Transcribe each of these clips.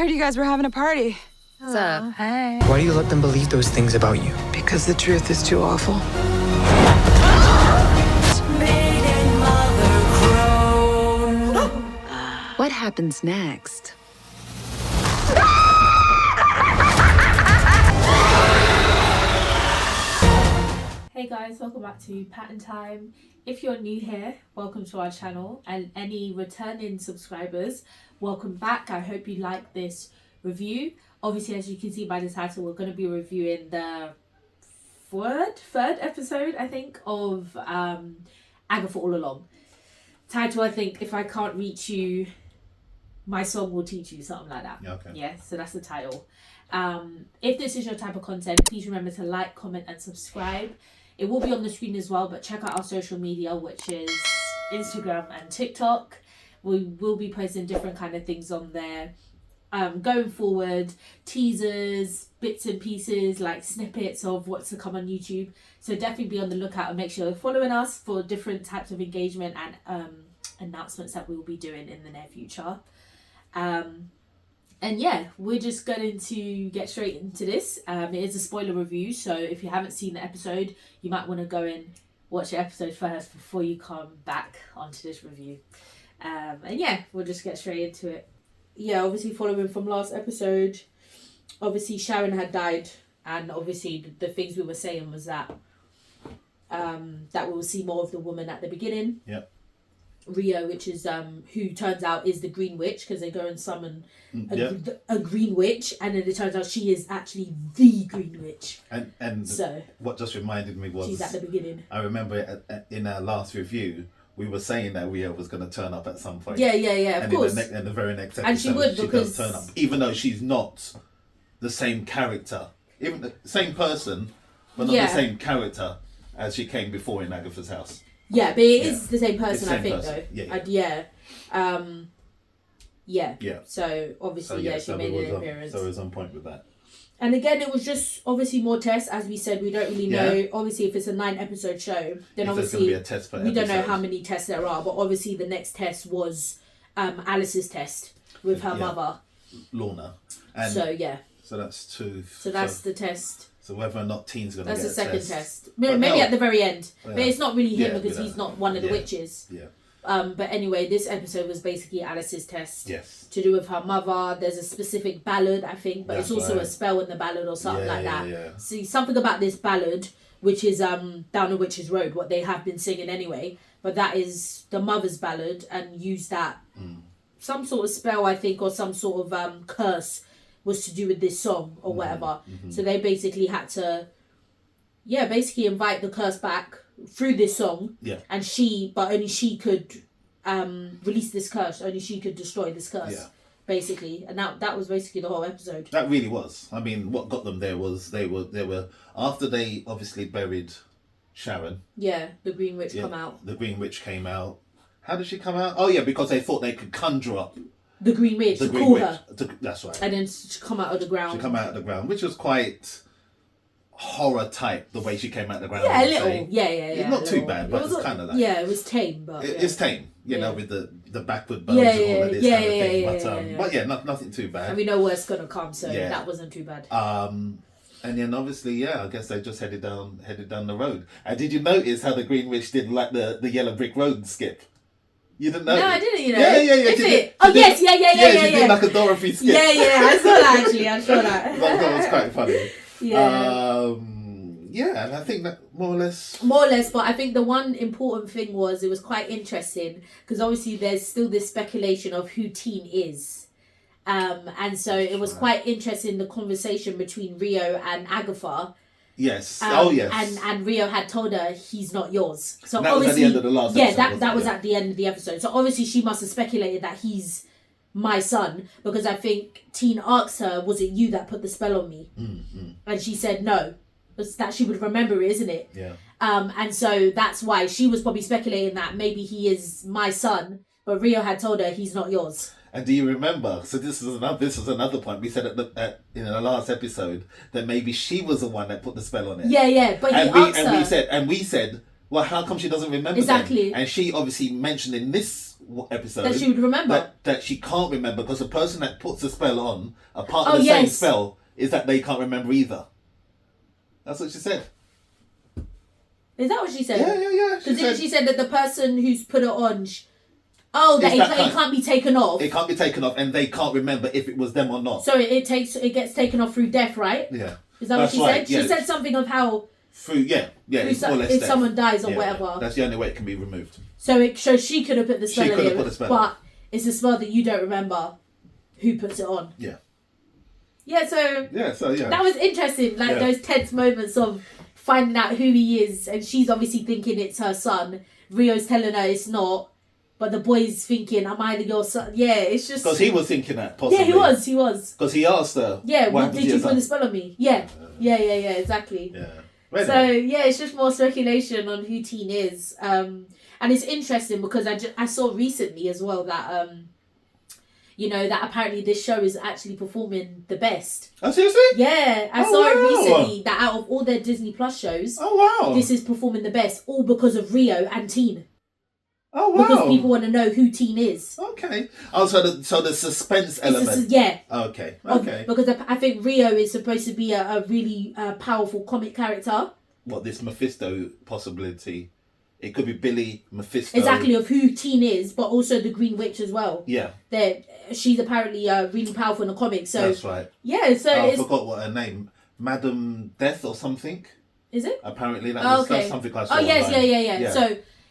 Heard you guys were having a party. What's up? Hey. Why do you let them believe those things about you? Because the truth is too awful. What happens next? Hey guys, welcome back to Patten Time. If you're new here, welcome to our channel, and any returning subscribers, welcome back. I hope you like this review. Obviously, as you can see by the title, we're going to be reviewing the third episode, I think, of Agatha All Along. Title, I think, If I Can't Reach You, My Song Will Teach You, something like that. Yeah, okay. Yeah, so that's the title. If this is your type of content, please remember to like, comment and subscribe. It will be on the screen as well, but check out our social media, which is Instagram and TikTok. We will be posting different kind of things on there. Going forward, teasers, bits and pieces, like snippets of what's to come on YouTube. So definitely be on the lookout and make sure you're following us for different types of engagement and announcements that we will be doing in the near future. And yeah, we're just going to get straight into this. It is a spoiler review, so if you haven't seen the episode, you might want to go and watch the episode first before you come back onto this review. And yeah, we'll just get straight into it. Yeah, obviously following from last episode, obviously Sharon had died, and obviously the things we were saying was that that we will see more of the woman at the beginning. Yep. Rio, which is who turns out is the Green Witch, because they go and summon a Green Witch, and then it turns out she is actually the Green Witch. And so what just reminded me was she's at the beginning. I remember in our last review we were saying that Rio was going to turn up at some point. Yeah, of course. In the very next episode, and she would, because does turn up, even though she's not the same character, even the same person, but not the same character as she came before in Agatha's house. Yeah, but it is the same person, I think, person. though. Yeah. So obviously, she made an appearance. So it was on point with that. And again, it was just obviously more tests. As we said, we don't really know. Obviously, if it's a 9-episode show, then obviously be a test per we don't know how many tests there are. But obviously, the next test was Alice's test with her mother, Lorna. And so yeah. So that's two. So that's the test. So whether or not Teen's going to get that's a the second test. Maybe at the very end. But it's not really him because he's not one of the witches. Yeah. But anyway, this episode was basically Alice's test. Yes. To do with her mother. There's a specific ballad, I think, but it's also a spell in the ballad or something like that. Yeah. See, something about this ballad, which is Down a Witch's Road, what they have been singing anyway. But that is the mother's ballad, and use that some sort of spell, I think, or some sort of curse was to do with this song or whatever. So they basically had to, basically invite the curse back through this song. Yeah. And but only she could release this curse. Only she could destroy this curse. Yeah. Basically, and that was basically the whole episode. That really was. I mean, what got them there was they were after they obviously buried Sharon. Yeah, the Green Witch come out. The Green Witch came out. How did she come out? Oh yeah, because they thought they could conjure up the Green Witch, that's right. And then she come out of the ground. She come out of the ground, which was quite horror type, the way she came out of the ground. Yeah, a little. Yeah. Not too bad, but it's kind of like... Yeah, it was tame, but... It's tame, you know, with the backward bones and all of this kind of thing. But yeah, nothing too bad. And we know what's going to come, so that wasn't too bad. And then obviously, I guess they just headed down the road. And did you notice how the Green Witch did like the yellow brick road skip? You didn't know? No, I didn't, you know. Yeah. Is it? Oh, yes, yeah. She did like a Dorothy skip. Yeah, I saw that actually. I saw that. That was quite funny. Yeah. And I think that more or less, but I think the one important thing was it was quite interesting because obviously there's still this speculation of who Teen is. And so it was quite interesting, the conversation between Rio and Agatha. Yes. Yes. And Rio had told her he's not yours. So that was at the end of the last episode. Yeah, that was at the end of the episode. So obviously she must have speculated that he's my son, because I think Teen asked her, was it you that put the spell on me? And she said no. It's that she would remember it, isn't it? Yeah. And so that's why she was probably speculating that maybe he is my son, but Rio had told her he's not yours. And do you remember? So this is another point we said in the last episode that maybe she was the one that put the spell on it. Yeah. But he asked her. And we said, Well, how come she doesn't remember? Exactly. Then? And she obviously mentioned in this episode that she would remember. that she can't remember because the person that puts the spell on, a part of the yes. same spell, is that they can't remember either. That's what she said. Is that what she said? Yeah. Because she said that the person who's put it on, that it can't be taken off. It can't be taken off, and they can't remember if it was them or not. So it gets taken off through death, right? Yeah. Is that what she said? She said something of how it's more or less if death. someone dies or whatever. That's the only way it can be removed. So she could have put the spell on him, but it's a spell that you don't remember who puts it on. Yeah. Yeah, so that was interesting. Like those tense moments of finding out who he is, and she's obviously thinking it's her son. Rio's telling her it's not, but the boy's thinking, "Am I your son?" Yeah, it's just because he was thinking that possibly. Yeah, he was. Because he asked her. Yeah, what did you put the spell on me? Yeah, exactly. Yeah. Right. So it's just more speculation on who Teen is, and it's interesting because I saw recently as well that that apparently this show is actually performing the best. Oh, seriously? Yeah, I saw it recently that out of all their Disney Plus shows, this is performing the best, all because of Rio and Teen. Oh, wow. Because people want to know who Teen is. Okay. Oh, so the suspense element. Okay. Because I think Rio is supposed to be a really powerful comic character. What, this Mephisto possibility? It could be Billy, Mephisto. Exactly, of who Teen is, but also the Green Witch as well. Yeah. She's apparently really powerful in the comics. So that's right. Yeah, so I forgot what her name. Madam Death or something? Is it? Apparently that's something I saw. Oh, yes,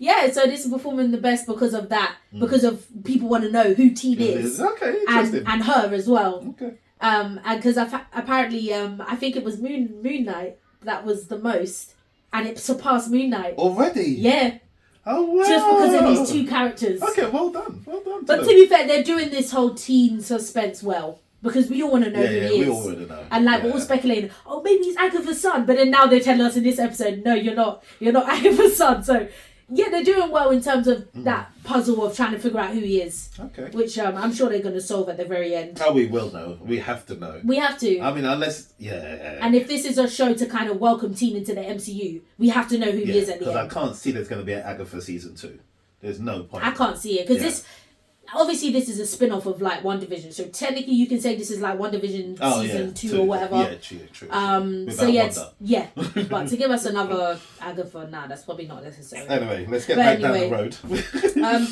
yeah. So this is performing the best because of that. Because of people want to know who Teen is. Okay, interesting. And her as well. Okay. And because apparently, I think it was Moon Knight that was the most. And it surpassed Moon Knight. Already? Yeah. Oh, wow. Just because of these two characters. Okay, well done. But to be fair, they're doing this whole teen suspense well. Because we all want to know who he is. We all want to know. And we're all speculating, maybe he's Agatha's son. But then now they're telling us in this episode, no, you're not. You're not Agatha's son. So, yeah, they're doing well in terms of that puzzle of trying to figure out who he is. Okay. Which I'm sure they're going to solve at the very end. Oh, we will know. We have to know. We have to. I mean, unless... Yeah. And if this is a show to kind of welcome Teen into the MCU, we have to know who he is at the end. Because I can't see there's going to be an Agatha season 2. There's no point. I can't see it. Because this... Obviously, this is a spin-off of WandaVision. So technically, you can say this is WandaVision season 2 or whatever. Yeah, true. But to give us another Agatha, that's probably not necessary. Anyway, let's get back down the road.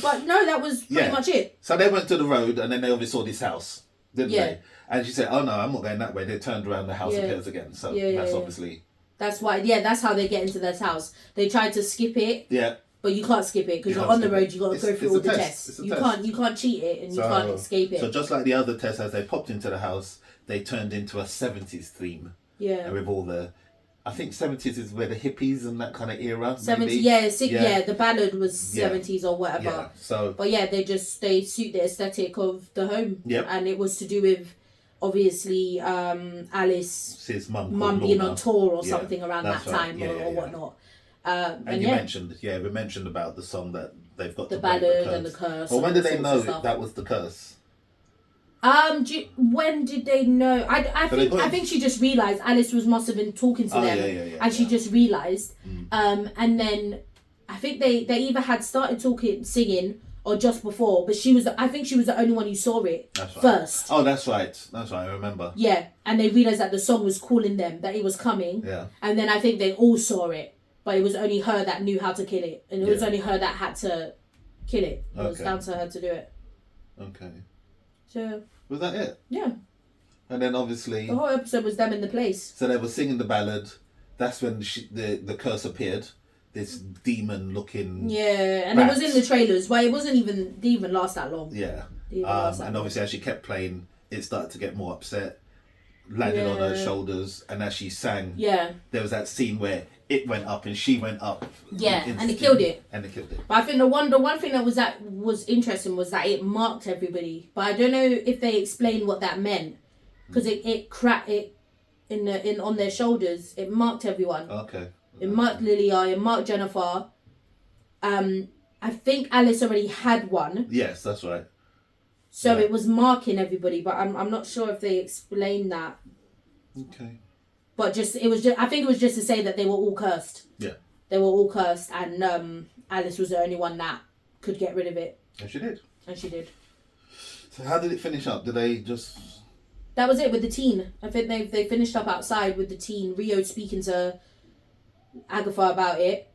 But no, that was pretty much it. So they went to the road and then they obviously saw this house, didn't they? And she said, "Oh no, I'm not going that way." They turned around, the house appears again. So that's obviously... That's why. Yeah, that's how they get into this house. They tried to skip it. Yeah. But you can't skip it because you're on the road. You got to go through all the tests. You can't cheat it and you can't escape it. So just like the other tests, as they popped into the house, they turned into a 70s theme. Yeah. And with all the, I think 70s is where the hippies and that kind of era. 70s, the ballad was 70s or whatever. Yeah. So. But yeah, they suit the aesthetic of the home. Yep. And it was to do with obviously Alice's mum being on tour or something around that time or whatnot. And you mentioned, we mentioned about the song that they've got the ballad and the curse. Well, when did they know that was the curse? When did they know? I think she just realised Alice must have been talking to them, and she just realised. And then I think they either had started singing or just before, but I think she was the only one who saw it first. Oh, that's right. I remember. Yeah, and they realised that the song was calling them, that it was coming. Yeah. And then I think they all saw it. But it was only her that knew how to kill it. And it was only her that had to kill it. It was down to her to do it. Okay. So... Was that it? Yeah. And then obviously... The whole episode was them in the place. So they were singing the ballad. That's when the curse appeared. This demon-looking... Yeah, and it was in the trailers. But it didn't even last that long. Yeah. And obviously as she kept playing, it started to get more upset. Landed on her shoulders. And as she sang... Yeah. There was that scene where... It went up and she went up. Yeah, and it killed it. But I think the one thing that was interesting was that it marked everybody. But I don't know if they explained what that meant, because it cracked it on their shoulders. It marked everyone. Okay. It marked Lilia. It marked Jennifer. I think Alice already had one. Yes, that's right. So it was marking everybody, but I'm not sure if they explained that. Okay. But I think it was just to say that they were all cursed. Yeah. They were all cursed, and Alice was the only one that could get rid of it. And she did. And she did. So how did it finish up? Did they just... That was it with the teen. I think they finished up outside with the teen. Rio speaking to Agatha about it,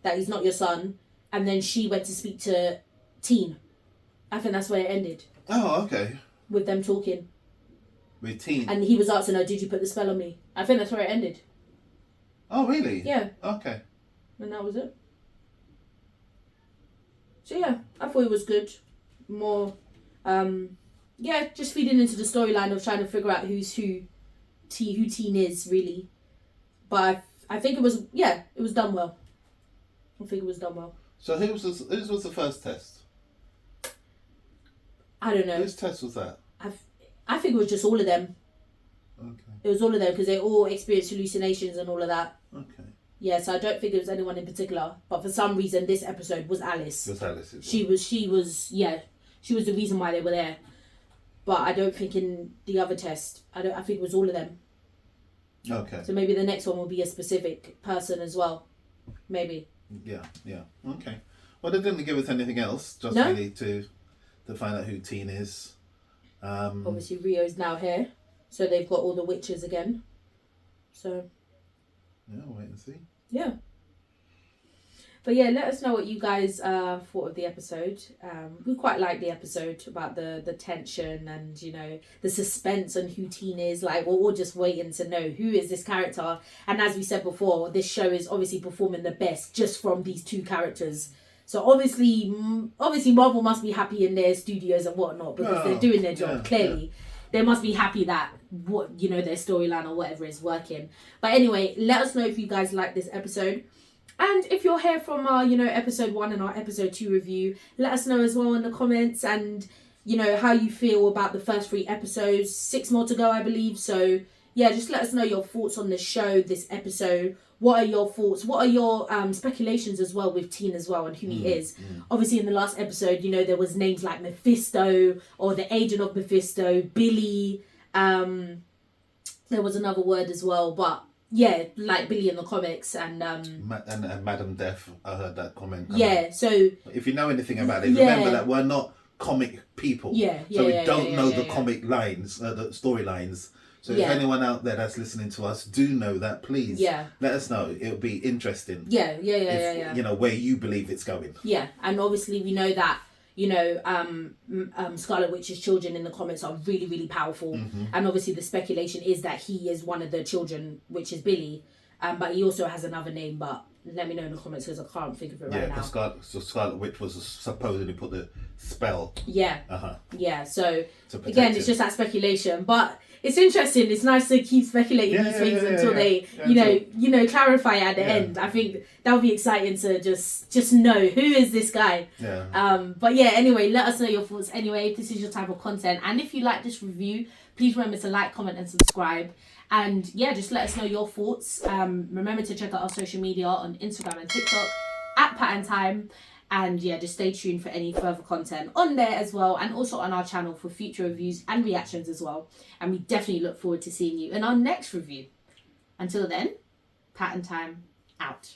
that he's not your son. And then she went to speak to Teen. I think that's where it ended. Oh, okay. With them talking. With Teen. And he was asking her, did you put the spell on me? I think that's where it ended. Oh, really? Yeah. Okay. And that was it. So yeah, I thought it was good. More, just feeding into the storyline of trying to figure out who's who Teen is, really. But I think it was done well. I think it was done well. So whose was the first test? I don't know. Whose test was that? I think it was just all of them. Okay. It was all of them because they all experienced hallucinations and all of that. Okay. Yeah, so I don't think it was anyone in particular. But for some reason, this episode was Alice. It was Alice. She was the reason why they were there. But I don't think in the other test, I think it was all of them. Okay. So maybe the next one will be a specific person as well. Maybe. Yeah. Okay. Well, they didn't give us anything else, just No? really to find out who Teen is. Obviously, Rio's now here, so they've got all the witches again. So. Yeah, we'll wait and see. Yeah. But yeah, let us know what you guys thought of the episode. We quite liked the episode about the tension and, you know, the suspense on who Teen is. Like, we're all just waiting to know who is this character. And as we said before, this show is obviously performing the best just from these two characters. So obviously Marvel must be happy in their studios and whatnot because they're doing their job, clearly. Yeah. They must be happy that their storyline or whatever is working. But anyway, let us know if you guys like this episode. And if you're here from our, episode 1 and our episode 2 review, let us know as well in the comments and, how you feel about the first 3 episodes. 6 more to go, I believe. So, yeah, just let us know your thoughts on the show, this episode. What are your thoughts? What are your speculations as well with Teen as well and who he is? Obviously, in the last episode, there was names like Mephisto or the agent of Mephisto, Billy. There was another word as well, but... Yeah, like Billy in the comics and Madam Death, I heard that comment. Yeah, so if you know anything about it, remember that we're not comic people. So we don't know the comic lines, the storylines. So if anyone out there that's listening to us do know that, please let us know. It'll be interesting. Yeah. Where you believe it's going. Yeah, and obviously we know that Scarlet Witch's children in the comics are really, really powerful. And obviously the speculation is that he is one of the children, which is Billy. But he also has another name, but let me know in the comments because I can't think of it right now. Yeah, Scarlet Witch was supposedly put the spell. Yeah. Yeah, so again, it's just that speculation. But it's interesting. It's nice to keep speculating these things until they, clarify at the end. I think that would be exciting to just know who is this guy. Yeah. But yeah, anyway, let us know your thoughts. Anyway, if this is your type of content, and if you like this review, please remember to like, comment, and subscribe. And yeah, just let us know your thoughts. Remember to check out our social media on Instagram and TikTok at Patten Time. And yeah, just stay tuned for any further content on there as well, and also on our channel for future reviews and reactions as well. And we definitely look forward to seeing you in our next review. Until then, Patten Time out.